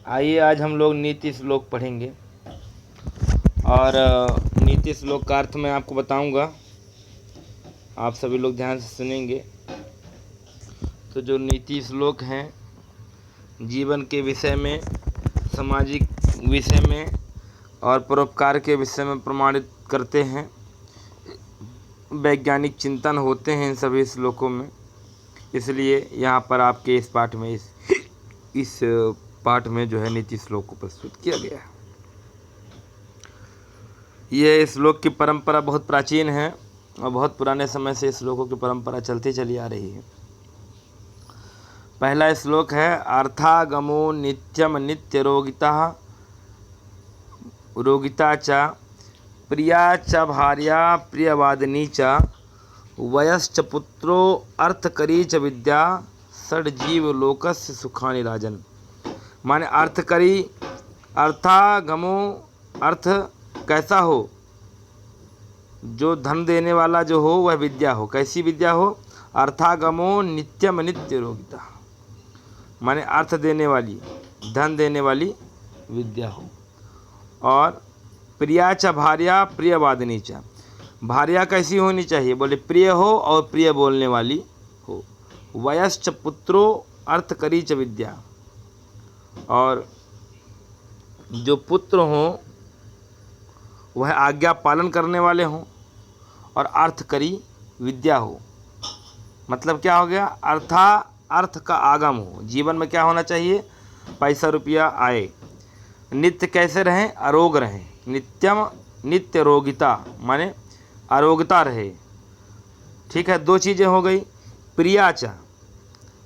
आइए आज हम लोग नीति श्लोक पढ़ेंगे और नीति श्लोक का अर्थ मैं आपको बताऊंगा, आप सभी लोग ध्यान से सुनेंगे। तो जो नीति श्लोक हैं जीवन के विषय में, सामाजिक विषय में और परोपकार के विषय में प्रमाणित करते हैं। वैज्ञानिक चिंतन होते हैं इन सभी श्लोकों में, इसलिए यहाँ पर आपके इस पाठ में इस पाठ में जो है नीति श्लोक को प्रस्तुत किया गया है। ये श्लोक की परंपरा बहुत प्राचीन है और बहुत पुराने समय से श्लोकों की परंपरा चलती चली आ रही है। पहला श्लोक है अर्थागमो नित्यम नित्य रोगिता च प्रिया च भार्या प्रियवादिनी च वयश्च पुत्रो अर्थकरी च विद्या षड्जीव लोकस्य सुखानि राजन। माने अर्थकरी, अर्थागमो, अर्थ कैसा हो, जो धन देने वाला जो हो वह विद्या हो। कैसी विद्या हो? अर्थागमो नित्यम नित्य रोगिता, माने अर्थ देने वाली, धन देने वाली विद्या हो। और प्रिया च भार्या प्रियवादिनी च, भार्या कैसी होनी चाहिए? बोले प्रिय हो और प्रिय बोलने वाली हो। वयश्च पुत्रो अर्थकरी च विद्या, और जो पुत्र हों वह आज्ञा पालन करने वाले हों और अर्थकरी विद्या हो। मतलब क्या हो गया? अर्थ का आगम हो। जीवन में क्या होना चाहिए? पैसा रुपया आए। नित्य कैसे रहें? अरोग रहें। नित्यम नित्य रोगिता, माने अरोगता रहे। ठीक है, दो चीज़ें हो गई, प्रियाचा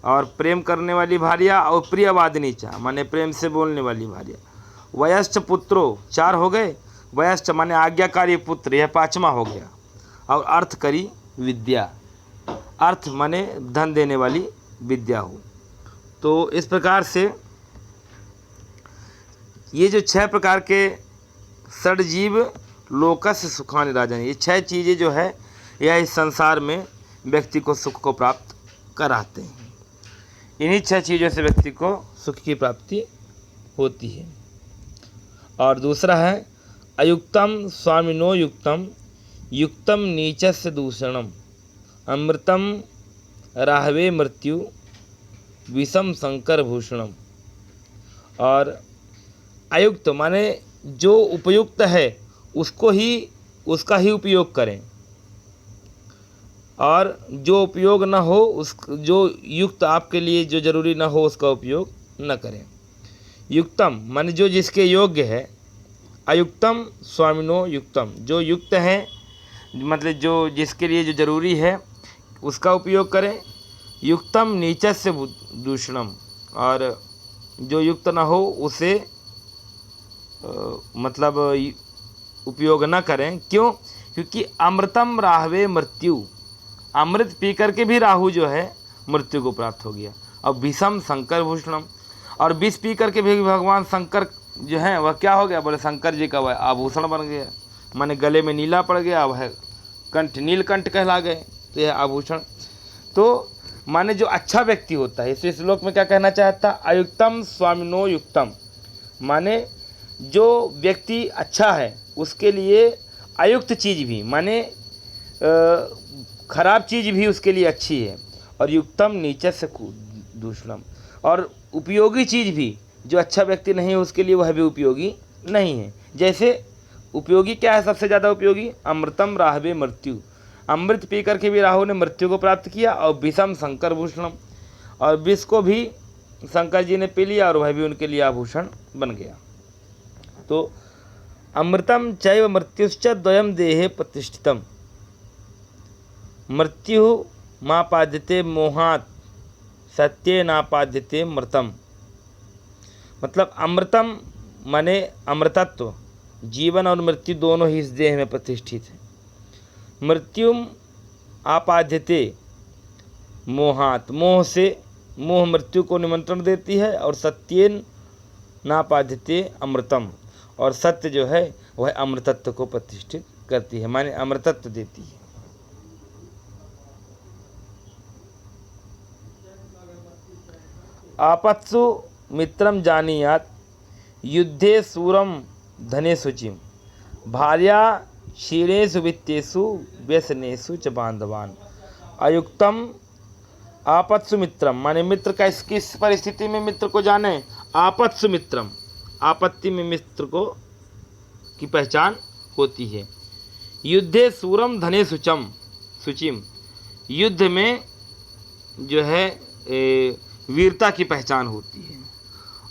और प्रेम करने वाली भार्या, और प्रियवादिनी चा माने प्रेम से बोलने वाली भार्या। वयश्च पुत्रो, चार हो गए। वयश्च माने आज्ञाकारी पुत्र, यह पांचवा हो गया। और अर्थकरी विद्या, अर्थ माने धन देने वाली विद्या हो। तो इस प्रकार से ये जो 6 प्रकार के षड्जीव लोकस्य सुखानि राजन, ये 6 चीज़ें जो है यह इस संसार में व्यक्ति को सुख को प्राप्त कराते हैं। इन्हीं 6 चीज़ों से व्यक्ति को सुख की प्राप्ति होती है। और दूसरा है अयुक्तम स्वामिनो युक्तम युक्तम नीचस्य दूषणम अमृतम राहवे मृत्यु विषम शंकर भूषणम। और अयुक्त माने जो उपयुक्त है उसका ही उपयोग करें, और जो उपयोग न हो जो युक्त आपके लिए जो जरूरी न हो उसका उपयोग न करें। युक्तम माने जो जिसके योग्य है। अयुक्तम स्वामिनो युक्तम, जो युक्त है मतलब जो जिसके लिए जो जरूरी है उसका उपयोग करें। युक्तम नीचस्य दूषणम, और जो युक्त न हो उसे मतलब उपयोग न करें। क्यों? क्योंकि अमृतम राहवे मृत्यु, अमृत पी करके भी राहु जो है मृत्यु को प्राप्त हो गया। और विषम शंकर भूषणम, और विष पी करके भी भगवान शंकर जो है वह क्या हो गया? बोले शंकर जी का वह आभूषण बन गया, माने गले में नीला पड़ गया, वह कंठ नीलकंठ कहला गए। तो यह आभूषण, तो माने जो अच्छा व्यक्ति होता है। इस श्लोक में क्या कहना चाहता? अयुक्तम स्वामिनो युक्तम, माने जो व्यक्ति अच्छा है उसके लिए अयुक्त चीज़ भी माने खराब चीज़ भी उसके लिए अच्छी है। और युक्तम नीचस्य दूषणम, और उपयोगी चीज़ भी जो अच्छा व्यक्ति नहीं है उसके लिए वह भी उपयोगी नहीं है। जैसे उपयोगी क्या है? सबसे ज़्यादा उपयोगी अमृतम राहवे मृत्यु, अमृत पी करके भी राहु ने मृत्यु को प्राप्त किया। और विषम शंकर भूषणम, और विष को भी शंकर जी ने पी लिया और वह भी उनके लिए आभूषण बन गया। तो अमृतम चैव मृत्युश्च द्वयम देहे प्रतिष्ठितम मृत्यु मापाद्यते मोहात् सत्ये नापाद्यते मृतम। मतलब अमृतम माने अमृतत्व, जीवन और मृत्यु दोनों ही इस देह में प्रतिष्ठित है। मृत्युम आपाद्यते मोहात्, मोह से, मोह मृत्यु को निमंत्रण देती है। और सत्येन नापाद्यते अमृतम, और सत्य जो है वह अमृतत्व को प्रतिष्ठित करती है, माने अमृतत्व देती है। आपत्सु मित्रम जानीयात युद्धे सूरम धने शुचिम भार्या क्षीणेषु वित्तेषु व्यसनेषु च बांधवान अयुक्तम आपत्सु मित्रम, माने मित्र का किस परिस्थिति में मित्र को जाने, आपत्सु मित्रम, आपत्ति में मित्र को की पहचान होती है। युद्धे सूरम धने शुचिम, युद्ध में जो है वीरता की पहचान होती है,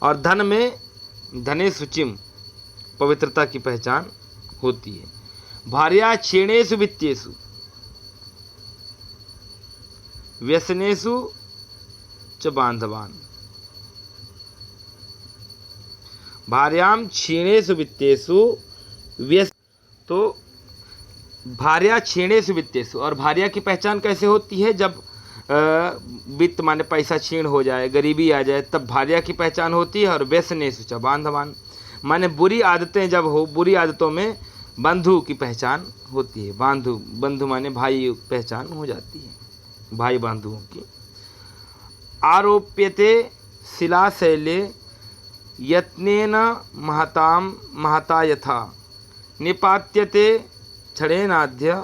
और धन में धने शुचिम, पवित्रता की पहचान होती है। भार्या क्षीणेषु वित्तेषु व्यसनेषु च बांधवान, भार्याम क्षीणेषु वित्तेषु व्यस, तो भार्या क्षीणेषु वित्तेषु, और भार्या की पहचान कैसे होती है, जब वित्त माने पैसा क्षीण हो जाए, गरीबी आ जाए, तब भार्या की पहचान होती है। और व्यसनेषु च बांधवान, माने बुरी आदतें जब हो, बुरी आदतों में बंधु की पहचान होती है। बंधु माने भाई पहचान हो जाती है, भाई बंधुओं की। आरोप्यते शिलाशैले यत्नेन महता यथा निपात्यते क्षणेनाद्य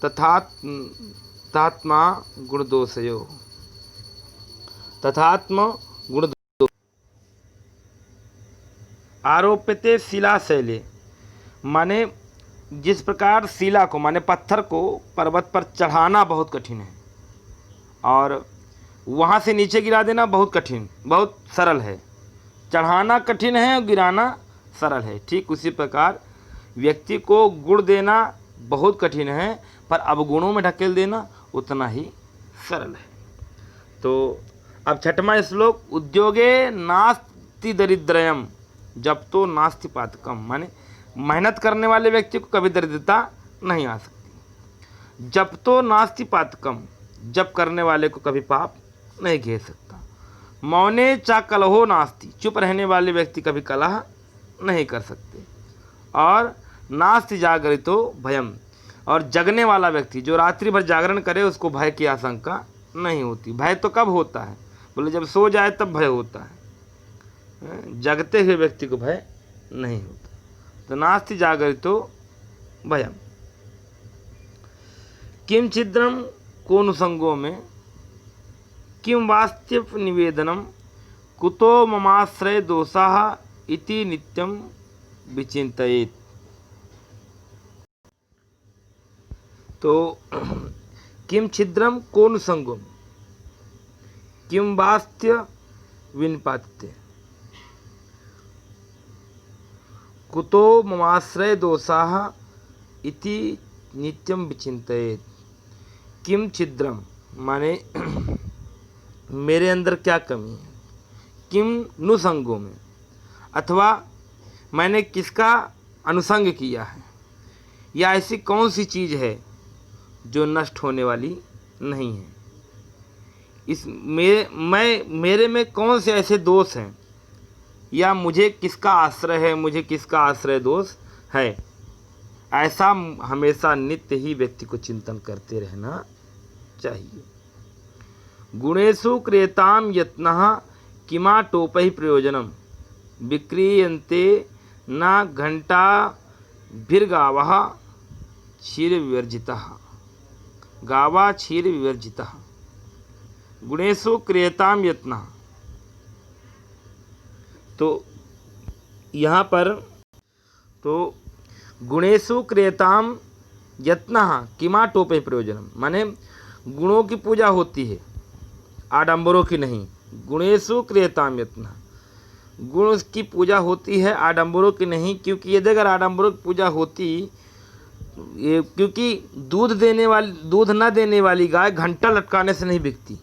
तथात्मा गुणदोषयो, तथात्म गुण आरोप्यते शिलाशैले, माने जिस प्रकार शिला को माने पत्थर को पर्वत पर चढ़ाना बहुत कठिन है और वहाँ से नीचे गिरा देना बहुत कठिन, बहुत सरल है। चढ़ाना कठिन है और गिराना सरल है। ठीक उसी प्रकार व्यक्ति को गुण देना बहुत कठिन है, पर अवगुणों में ढकेल देना उतना ही सरल है। तो अब छठवां श्लोक, उद्योगे नास्ति दरिद्रयम जब तो नास्ति पातकम, माने मेहनत करने वाले व्यक्ति को कभी दरिद्रता नहीं आ सकती। जब तो नास्ति पातकम, जब करने वाले को कभी पाप नहीं घेर सकता। मौने चा कलहो नास्ति, चुप रहने वाले व्यक्ति कभी कलह नहीं कर सकते। और नास्ति जागरितो भयम, और जगने वाला व्यक्ति जो रात्रि भर जागरण करे उसको भय की आशंका नहीं होती। भय तो कब होता है, बोले जब सो जाए तब भय होता है, जगते हुए व्यक्ति को भय नहीं होता। तो नास्ति जागरितो भयम। किम छिद्रम कोनुसंगो में किम वास्तव निवेदनम कुतो ममाश्रय दोषाः इति नित्यम विचिंतयेत्। तो किम छिद्रम कोनुसंगो किम वास्तव विनिपात्य कुतो ममाश्रय दोषाः इति नित्यम विचिंतयेत्। किम छिद्रम माने मेरे अंदर क्या कमी है, किम नुसंगों में, अथवा मैंने किसका अनुसंग किया है, या ऐसी कौन सी चीज़ है जो नष्ट होने वाली नहीं है। मेरे में कौन से ऐसे दोष हैं, या मुझे किसका आश्रय है, मुझे किसका आश्रय दोष है। ऐसा हमेशा नित्य ही व्यक्ति को चिंतन करते रहना चाहिए। गुणेषु क्रियताम यत्नः किमाटोपहि प्रयोजनम विक्रियन्ते न घंटा भिर्गावः क्षीर विवर्जितः, गावा क्षीर विवर्जितः। गुणेषु क्रियताम यत्नः, तो यहाँ पर तो गुणेषु क्रियताम यत्नः किमाटोपहि प्रयोजनम, माने गुणों की पूजा होती है, आडंबरों की नहीं। गुणेषु क्रियताम यत्नः, गुण की पूजा होती है, आडंबरों की नहीं। क्योंकि यदि अगर आडंबरों की पूजा होती, क्योंकि दूध न देने वाली गाय घंटा लटकाने से नहीं बिकती।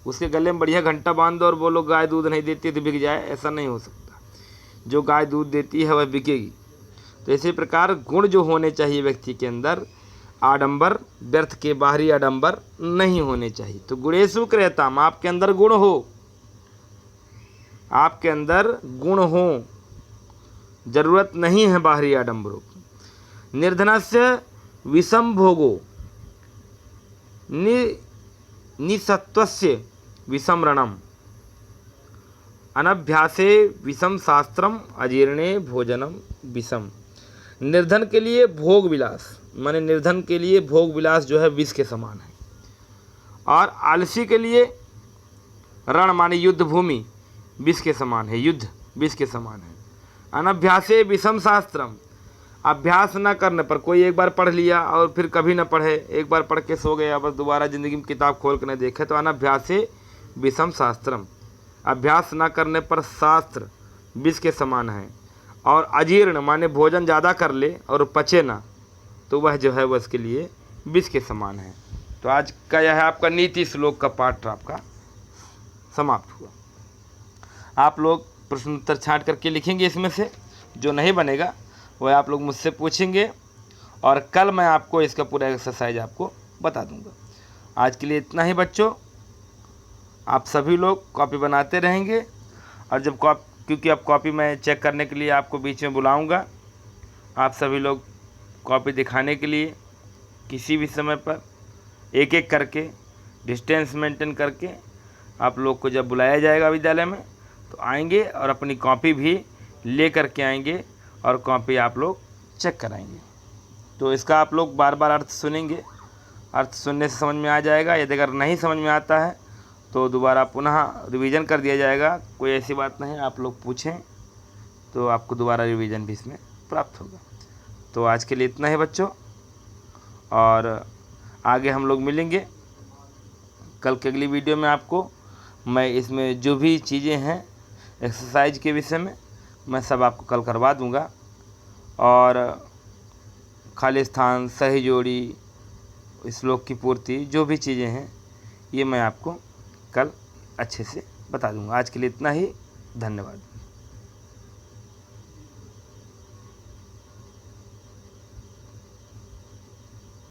उसके गले में बढ़िया घंटा बांध दो और बोलो गाय दूध नहीं देती तो बिक जाए, ऐसा नहीं हो सकता। जो गाय दूध देती है वह बिकेगी। तो इसी प्रकार गुण जो होने चाहिए व्यक्ति के अंदर, आडंबर, व्यर्थ के बाहरी आडंबर नहीं होने चाहिए। तो गुणेषु क्रियताम, आपके अंदर गुण हो, आपके अंदर गुण हो, जरूरत नहीं है बाहरी आडंबरों की। निर्धनस्य विषम भोगो निसत्वस्य विषम रणम, अनभ्यासे विषम शास्त्रम अजीर्णे भोजनम विषम। निर्धन के लिए भोग विलास, माने निर्धन के लिए भोग विलास जो है विष के समान है। और आलसी के लिए रण माने युद्ध भूमि विष के समान है, युद्ध विष के समान है। अनभ्यासे विषम शास्त्रम, अभ्यास न करने पर, कोई एक बार पढ़ लिया और फिर कभी न पढ़े, एक बार पढ़ के सो गया, बस दोबारा ज़िंदगी में किताब खोल कर न देखे, तो अनभ्यासे विषम शास्त्रम, अभ्यास न करने पर शास्त्र विष के समान है। और अजीर्ण माने भोजन ज़्यादा कर ले और पचे ना, तो वह जो है वह उसके लिए विष के समान है। तो आज का यह है आपका नीति श्लोक का पाठ आपका समाप्त हुआ। आप लोग प्रश्न उत्तर छांट करके लिखेंगे, इसमें से जो नहीं बनेगा वह आप लोग मुझसे पूछेंगे और कल मैं आपको इसका पूरा एक्सरसाइज आपको बता दूंगा। आज के लिए इतना ही बच्चों। आप सभी लोग कॉपी बनाते रहेंगे और जब क्योंकि अब कॉपी मैं चेक करने के लिए आपको बीच में बुलाऊंगा, आप सभी लोग कॉपी दिखाने के लिए किसी भी समय पर एक एक करके डिस्टेंस मेंटेन करके आप लोग को जब बुलाया जाएगा विद्यालय में तो आएंगे और अपनी कॉपी भी ले करके आएंगे और कॉपी आप लोग चेक कराएंगे। तो इसका आप लोग बार बार अर्थ सुनेंगे, अर्थ सुनने से समझ में आ जाएगा। यदि अगर नहीं समझ में आता है तो दोबारा पुनः रिवीजन कर दिया जाएगा, कोई ऐसी बात नहीं, आप लोग पूछें तो आपको दोबारा रिवीजन भी इसमें प्राप्त होगा। तो आज के लिए इतना ही बच्चों, और आगे हम लोग मिलेंगे कल की अगली वीडियो में। आपको मैं इसमें जो भी चीज़ें हैं एक्सरसाइज के विषय में मैं सब आपको कल करवा दूंगा, और खाली स्थान, सही जोड़ी, श्लोक की पूर्ति, जो भी चीज़ें हैं ये मैं आपको कल अच्छे से बता दूंगा। आज के लिए इतना ही, धन्यवाद।